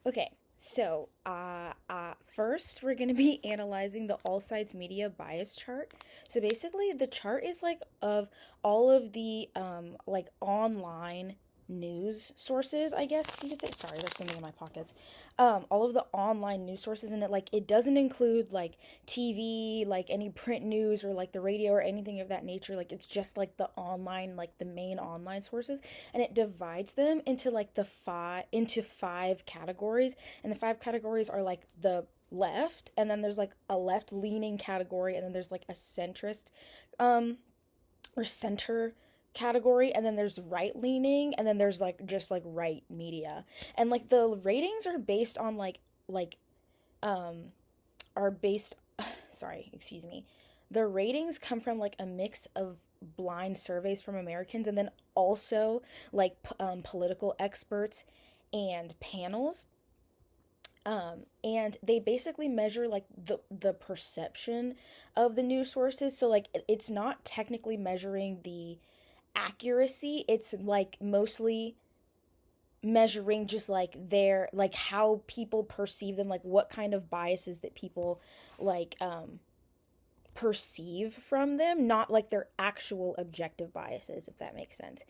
Okay, so first we're going to be analyzing the Allsides media bias chart. So basically, the chart is like of all of the like online news sources, I guess you could say. Sorry, there's something in my pockets. All of the online news sources, and it doesn't include like TV, like any print news or like the radio or anything of that nature. Like it's just like the online, like the main online sources, and it divides them into like five categories, and the five categories are like the left, and then there's like a left leaning category, and then there's like a centrist um or center category, and then there's right leaning, and then there's like just like right media. And like the ratings are based on like um are based sorry, excuse me. The ratings come from like a mix of blind surveys from Americans, and then also like political experts and panels. And they basically measure like the perception of the news sources. So like it's not technically measuring the accuracy. It's like mostly measuring just like their like how people perceive them, like what kind of biases that people like perceive from them, not like their actual objective biases, if that makes sense.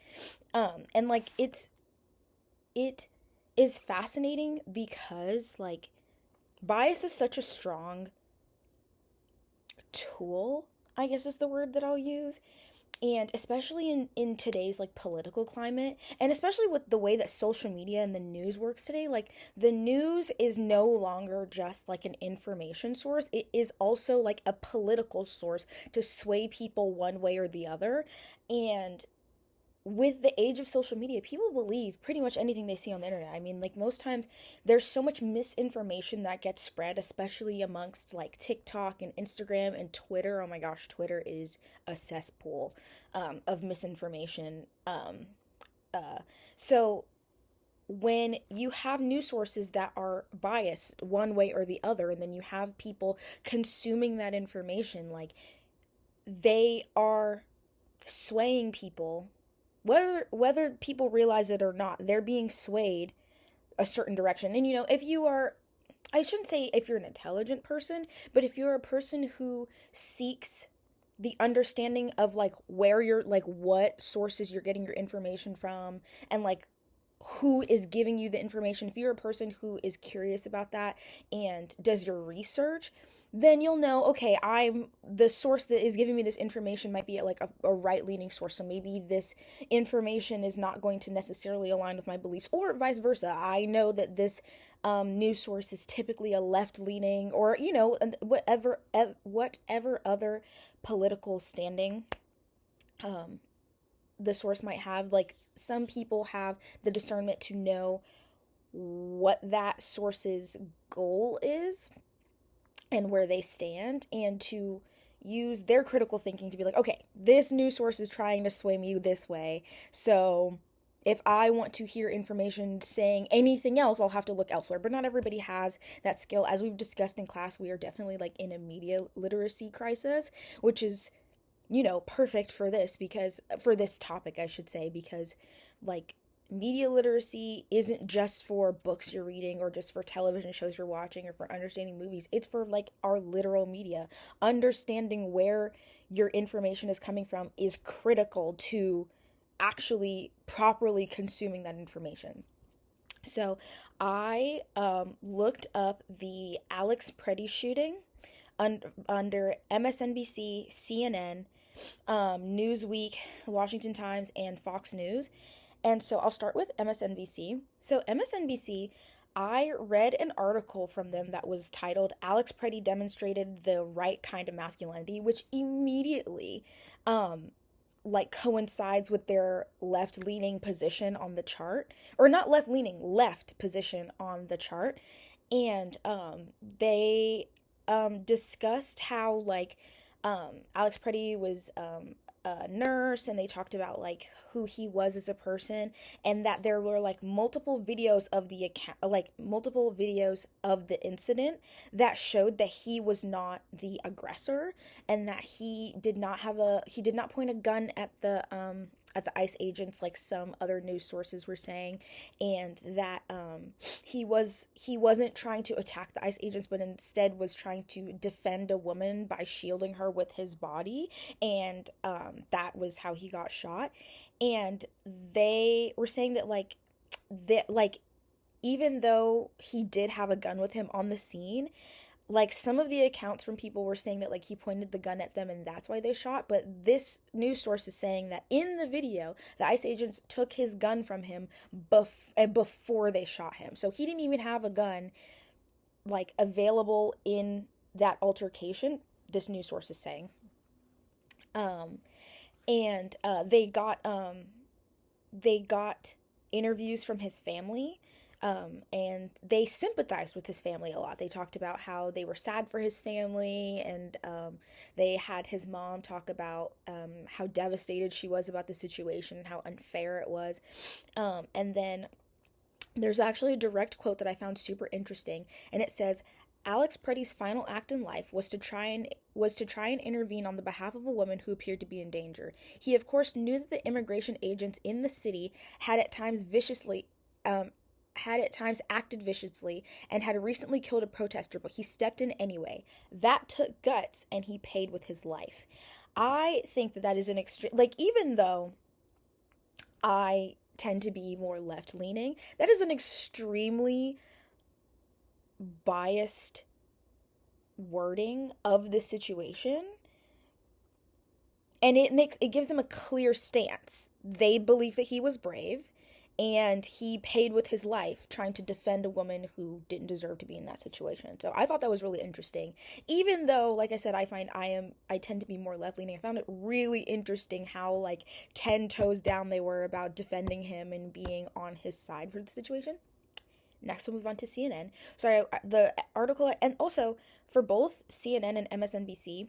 And like it is fascinating because like bias is such a strong tool, I guess is the word that I'll use. And especially in today's like political climate, and especially with the way that social media and the news works today, like the news is no longer just like an information source. It is also like a political source to sway people one way or the other. And with the age of social media, people believe pretty much anything they see on the internet. I mean, like most times there's so much misinformation that gets spread, especially amongst like TikTok and Instagram and Twitter. Oh my gosh, Twitter is a cesspool of misinformation. Uh, so when you have news sources that are biased one way or the other, and then you have people consuming that information, like they are swaying people, whether people realize it or not, they're being swayed a certain direction. And if you are, I shouldn't say if you're an intelligent person, but if you're a person who seeks the understanding of like where you're like what sources you're getting your information from, and like who is giving you the information, if you're a person who is curious about that and does your research, then you'll know, okay, I'm the source that is giving me this information might be like a right leaning source. So maybe this information is not going to necessarily align with my beliefs, or vice versa. I know that this news source is typically a left leaning, or, whatever other political standing um, the source might have. Like some people have the discernment to know what that source's goal is and where they stand, and to use their critical thinking to be like, okay, this news source is trying to sway me this way. So if I want to hear information saying anything else, I'll have to look elsewhere. But not everybody has that skill. As we've discussed in class, we are definitely like in a media literacy crisis, which is perfect for this, because for this topic, I should say, because like media literacy isn't just for books you're reading or just for television shows you're watching or for understanding movies. It's for like our literal media. Understanding where your information is coming from is critical to actually properly consuming that information. So I looked up the Alex Preddy shooting under MSNBC, CNN, Newsweek, Washington Times, and Fox News. And so I'll start with MSNBC. So, MSNBC, I read an article from them that was titled Alex Preddy Demonstrated the Right Kind of Masculinity, which immediately like coincides with their left leaning position on the chart, or not left leaning, left position on the chart. And they discussed how like Alex Preddy was a nurse, and they talked about like who he was as a person, and that there were like multiple videos of the account, like multiple videos of the incident that showed that he was not the aggressor, and that he did not point a gun at the at the ICE agents, like some other news sources were saying, and that he wasn't trying to attack the ICE agents, but instead was trying to defend a woman by shielding her with his body, and that was how he got shot. And they were saying that like even though he did have a gun with him on the scene, like some of the accounts from people were saying that like he pointed the gun at them and that's why they shot, but this news source is saying that in the video the ICE agents took his gun from him before they shot him, so he didn't even have a gun like available in that altercation, this news source is saying. um and they got interviews from his family, and they sympathized with his family a lot. They talked about how they were sad for his family, and they had his mom talk about how devastated she was about the situation and how unfair it was. And then there's actually a direct quote that I found super interesting, and it says, Alex Preddy's final act in life was to try and intervene on the behalf of a woman who appeared to be in danger. He of course knew that the immigration agents in the city had at times acted viciously and had recently killed a protester, but he stepped in anyway. That took guts, and he paid with his life. I think that that is an extreme, like, even though I tend to be more left leaning, that is an extremely biased wording of the situation, and it gives them a clear stance. They believe that he was brave, and he paid with his life trying to defend a woman who didn't deserve to be in that situation. So I thought that was really interesting. Even though, like I said, I tend to be more left leaning. I found it really interesting how like 10 toes down they were about defending him and being on his side for the situation. Next, we'll move on to CNN. Sorry, the article, and also for both CNN and MSNBC,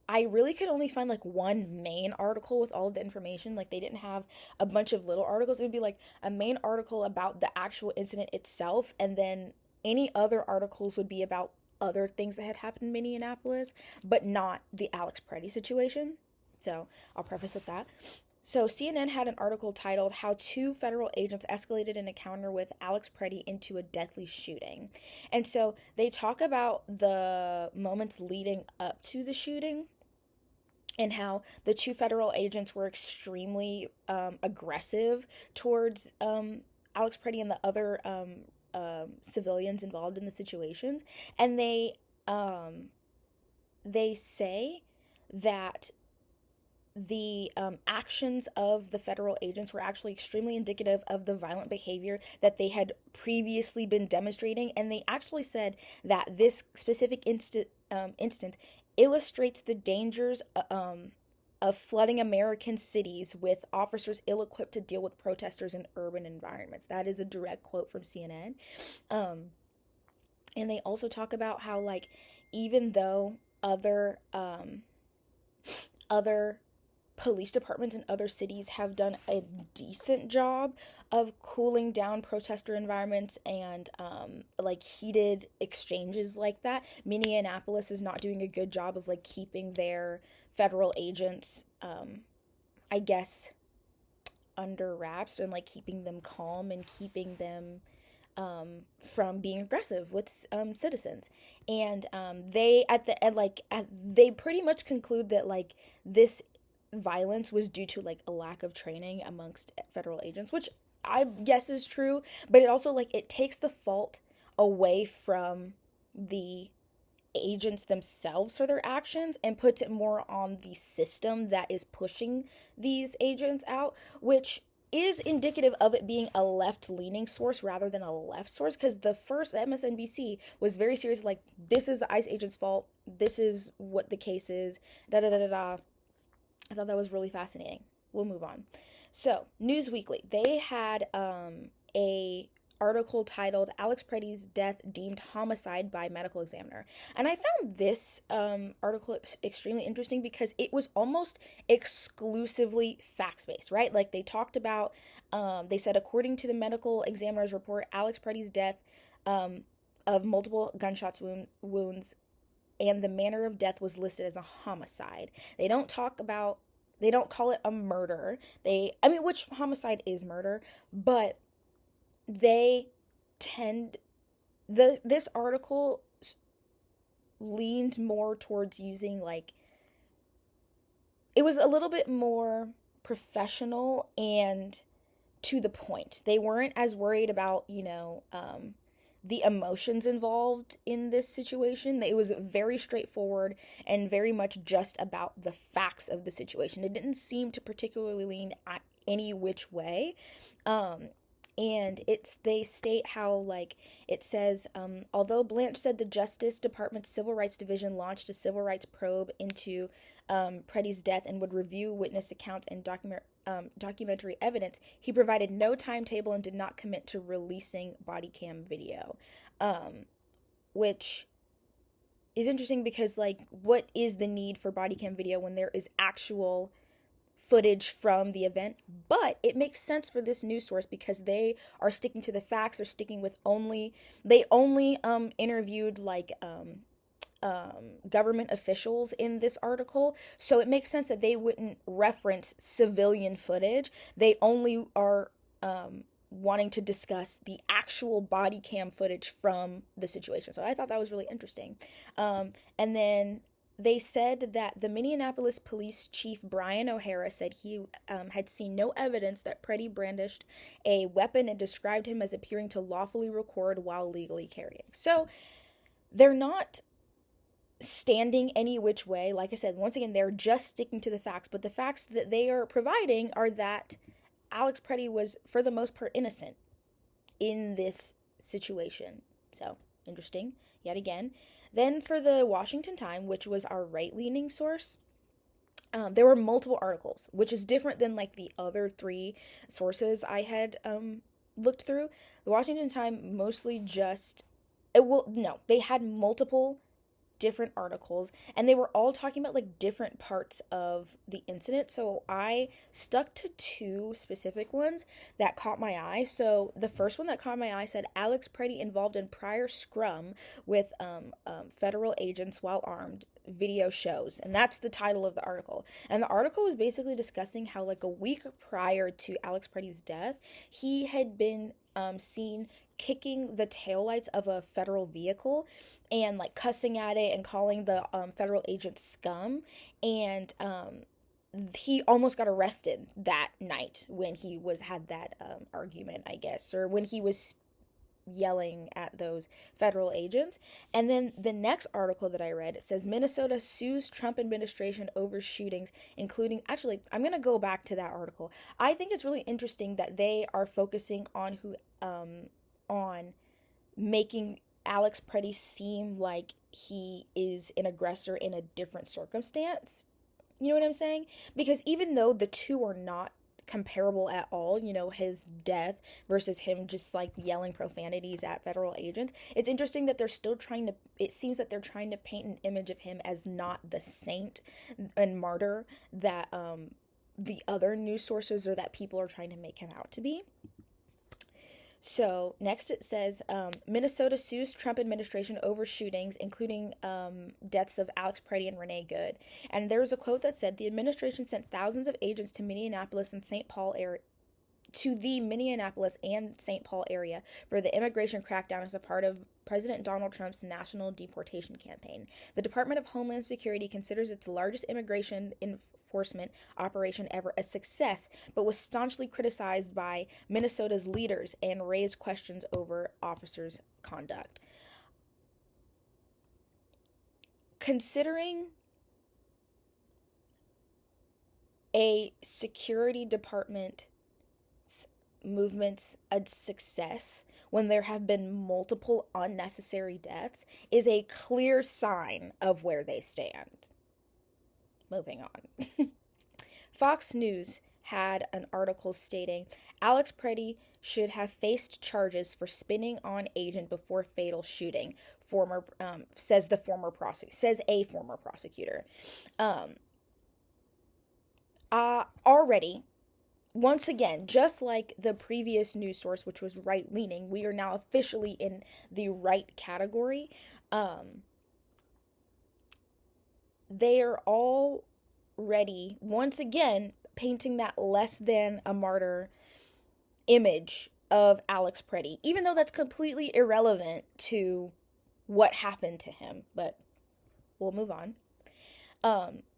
I really could only find like one main article with all of the information. Like they didn't have a bunch of little articles. It would be like a main article about the actual incident itself, and then any other articles would be about other things that had happened in Minneapolis, but not the Alex Preddy situation. So I'll preface with that. So CNN had an article titled "How Two Federal Agents Escalated an Encounter with Alex Preddy into a Deadly Shooting." And so they talk about the moments leading up to the shooting and how the two federal agents were extremely aggressive towards Alex Preddy and the other civilians involved in the situations. And they say that the actions of the federal agents were actually extremely indicative of the violent behavior that they had previously been demonstrating. And they actually said that this specific instance illustrates the dangers of flooding American cities with officers ill-equipped to deal with protesters in urban environments. That is a direct quote from CNN. And they also talk about how, like, even though other police departments in other cities have done a decent job of cooling down protester environments and like heated exchanges like that, Minneapolis is not doing a good job of like keeping their federal agents I guess under wraps, and like keeping them calm and keeping them from being aggressive with citizens. And they at the end they pretty much conclude that like this violence was due to like a lack of training amongst federal agents, which I guess is true, but it also like it takes the fault away from the agents themselves for their actions and puts it more on the system that is pushing these agents out, which is indicative of it being a left-leaning source rather than a left source, because the first MSNBC was very serious, like, this is the ICE agent's fault, this is what the case is, da da da da da. I thought that was really fascinating. We'll move on. So, News Weekly, they had a article titled "Alex Preddy's Death Deemed Homicide by Medical Examiner." And I found this article extremely interesting because it was almost exclusively facts-based, right? Like they talked about, they said, according to the medical examiner's report, Alex Preddy's death of multiple gunshots wounds and the manner of death was listed as a homicide. They don't talk about They don't call it a murder. I mean, which homicide is murder, but they tend, this article leaned more towards using like, it was a little bit more professional and to the point. They weren't as worried about, the emotions involved in this situation. It was very straightforward and very much just about the facts of the situation. It didn't seem to particularly lean any which way. And they state how, like, it says, although Blanche said the Justice Department's Civil Rights Division launched a civil rights probe into Preddy's death and would review witness accounts and documentary evidence, he provided no timetable and did not commit to releasing body cam video, which is interesting because, like, what is the need for body cam video when there is actual footage from the event? But it makes sense for this news source because they are sticking to the facts. They're sticking with they only interviewed like government officials in this article, so it makes sense that they wouldn't reference civilian footage. They only are wanting to discuss the actual body cam footage from the situation. So I thought that was really interesting. And then they said that the Minneapolis Police Chief Brian O'Hara said he had seen no evidence that Preddy brandished a weapon and described him as appearing to lawfully record while legally carrying. So they're not standing any which way. Like I said, once again, they're just sticking to the facts, but the facts that they are providing are that Alex Preddy was, for the most part, innocent in this situation. So, interesting, yet again. Then for the Washington Times, which was our right-leaning source, there were multiple articles, which is different than like the other three sources I had looked through. The Washington Times mostly they had multiple different articles, and they were all talking about like different parts of the incident. So I stuck to two specific ones that caught my eye. So the first one that caught my eye said Alex Preddy involved in prior scrum with federal agents while armed, video shows, and that's the title of the article. And the article was basically discussing how like a week prior to Alex Preddy's death, he had been seen kicking the taillights of a federal vehicle and like cussing at it and calling the federal agents scum. And he almost got arrested that night when he had that argument, I guess, or when he was yelling at those federal agents. And then the next article that I read, it says Minnesota sues Trump administration over shootings, including, actually, I'm going to go back to that article. I think it's really interesting that they are focusing on on making Alex Preddy seem like he is an aggressor in a different circumstance. You know what I'm saying? Because even though the two are not comparable at all, his death versus him just like yelling profanities at federal agents, it's interesting that it seems that they're trying to paint an image of him as not the saint and martyr that the other news sources or that people are trying to make him out to be. So next it says Minnesota sues Trump administration over shootings, including deaths of Alex Preddy and Renee Good. And there was a quote that said the administration sent thousands of agents to Minneapolis and St. Paul area for the immigration crackdown as a part of President Donald Trump's national deportation campaign. The Department of Homeland Security considers its largest immigration enforcement operation ever a success, but was staunchly criticized by Minnesota's leaders and raised questions over officers' conduct. Considering a security department movements a success when there have been multiple unnecessary deaths is a clear sign of where they stand. Moving on. Fox News had an article stating Alex Preddy should have faced charges for spinning on agent before fatal shooting. Says a former prosecutor. Already, once again, just like the previous news source, which was right-leaning, we are now officially in the right category. They are all ready, once again, painting that less than a martyr image of Alex Preddy, even though that's completely irrelevant to what happened to him. But we'll move on.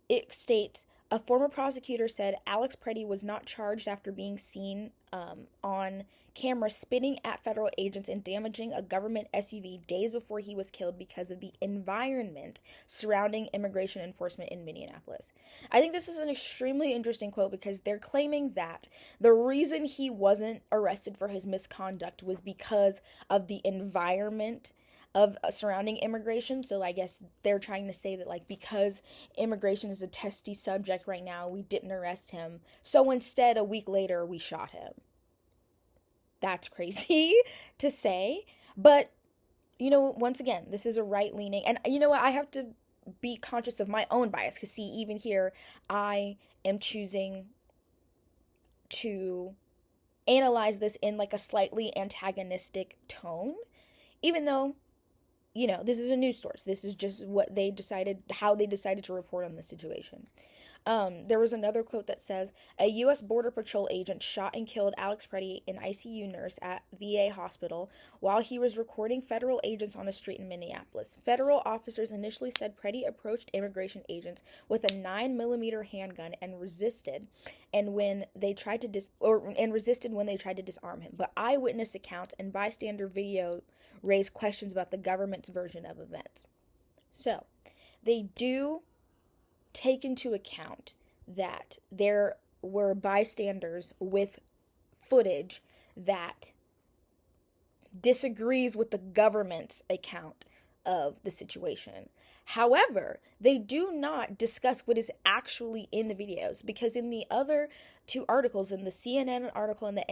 It states a former prosecutor said Alex Preddy was not charged after being seen on camera spitting at federal agents and damaging a government SUV days before he was killed because of the environment surrounding immigration enforcement in Minneapolis. I think this is an extremely interesting quote because they're claiming that the reason he wasn't arrested for his misconduct was because of the environment of surrounding immigration. So I guess they're trying to say that, like, because immigration is a testy subject right now, we didn't arrest him, so instead a week later we shot him. That's crazy to say, but once again, this is a right leaning, and you know what, I have to be conscious of my own bias, because see, even here I am choosing to analyze this in like a slightly antagonistic tone, even though this is a news source. This is just what they decided, how they decided to report on the situation. There was another quote that says, a U.S. Border Patrol agent shot and killed Alex Preddy, an ICU nurse at VA hospital, while he was recording federal agents on a street in Minneapolis. Federal officers initially said Preddy approached immigration agents with a 9mm handgun and resisted, when they tried to disarm him. But eyewitness accounts and bystander video raised questions about the government's version of events. So, they do take into account that there were bystanders with footage that disagrees with the government's account of the situation. However, they do not discuss what is actually in the videos, because in the other two articles, in the CNN article and the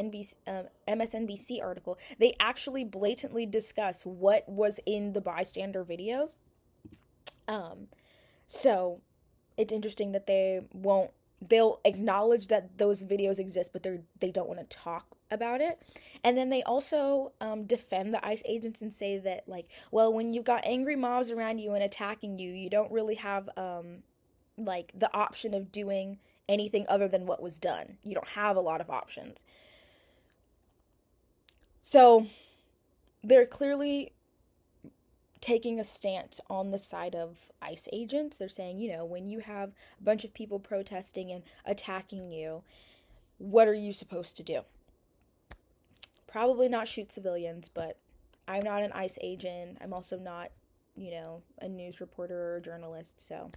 MSNBC article, they actually blatantly discuss what was in the bystander videos. So it's interesting that they'll acknowledge that those videos exist, but they don't want to talk about it. And then they also defend the ICE agents and say that, like, well, when you've got angry mobs around you and attacking you, you don't really have like the option of doing anything other than what was done. You don't have a lot of options. So they're clearly taking a stance on the side of ICE agents. They're saying, when you have a bunch of people protesting and attacking you, what are you supposed to do? Probably not shoot civilians, but I'm not an ICE agent. I'm also not, a news reporter or a journalist. So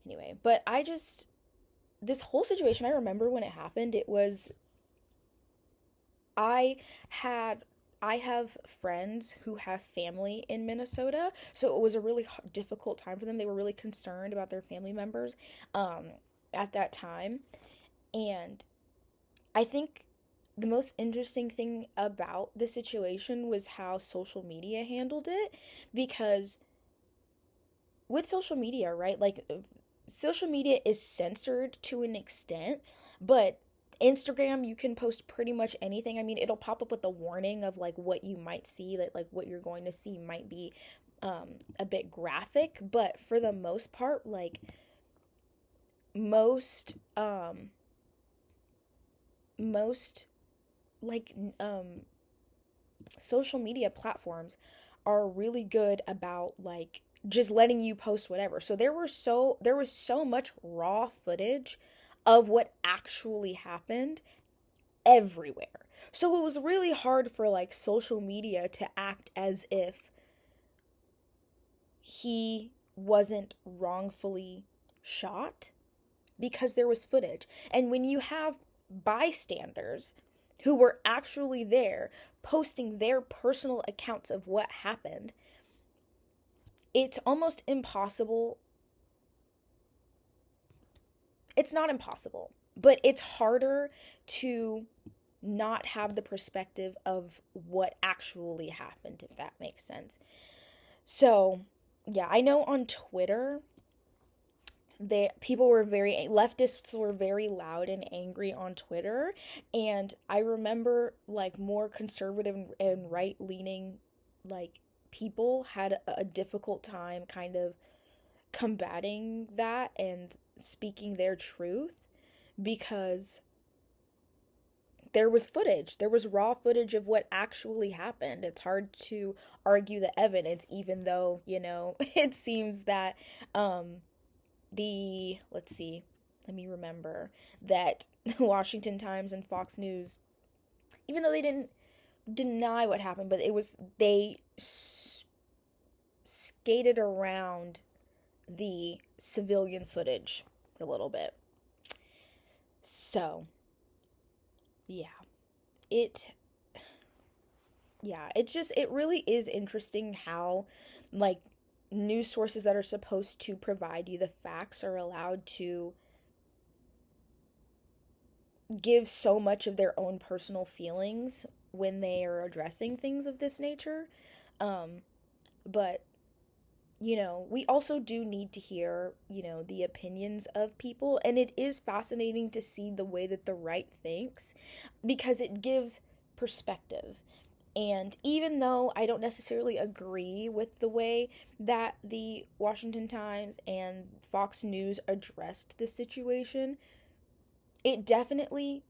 anyway, but this whole situation, I remember when it happened, I have friends who have family in Minnesota, so it was a really difficult time for them. They were really concerned about their family members at that time. And I think the most interesting thing about the situation was how social media handled it, because with social media, right, like, social media is censored to an extent, but Instagram, you can post pretty much anything. I mean, it'll pop up with a warning of like what you might see, that like what you're going to see might be a bit graphic, but for the most part, like most social media platforms are really good about like just letting you post whatever. So there was so much raw footage of what actually happened everywhere. So it was really hard for like social media to act as if he wasn't wrongfully shot, because there was footage. And when you have bystanders who were actually there posting their personal accounts of what happened, it's almost impossible. It's not impossible, but it's harder to not have the perspective of what actually happened, if that makes sense. So, yeah, I know on Twitter, leftists were very loud and angry on Twitter, and I remember like more conservative and right-leaning like people had a difficult time kind of combating that and speaking their truth because there was footage. There was raw footage of what actually happened. It's hard to argue the evidence, even though, it seems that let's see, let me remember that the Washington Times and Fox News, even though they didn't deny what happened, but they skated around the civilian footage a little bit. So, yeah. It it really is interesting how, like, news sources that are supposed to provide you the facts are allowed to give so much of their own personal feelings when they are addressing things of this nature. Um, but we also do need to hear, the opinions of people. And it is fascinating to see the way that the right thinks because it gives perspective. And even though I don't necessarily agree with the way that the Washington Times and Fox News addressed the situation, it definitely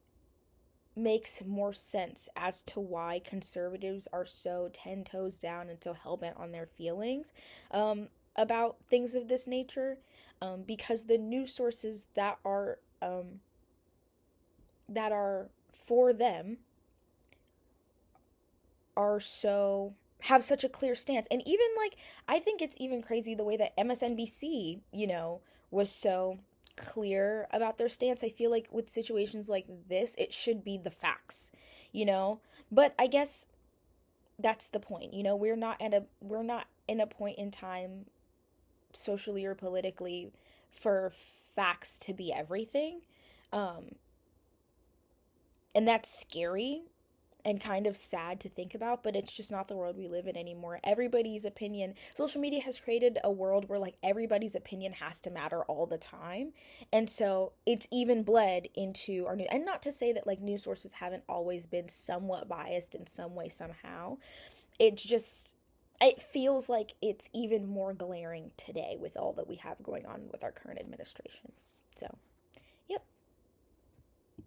makes more sense as to why conservatives are so 10 toes down and so hell-bent on their feelings about things of this nature, because the news sources that are for them are so have such a clear stance. And even, like, I think it's even crazy the way that MSNBC, was so clear about their stance. I feel like with situations like this, it should be the facts, you know? But I guess that's the point. We're not in a point in time socially or politically for facts to be everything. Um and that's scary and kind of sad to think about, but it's just not the world we live in anymore. Everybody's opinion, social media has created a world where, like, everybody's opinion has to matter all the time. And so it's even bled into our news. And not to say that, like, news sources haven't always been somewhat biased in some way, somehow. It's just, it feels like it's even more glaring today with all that we have going on with our current administration. So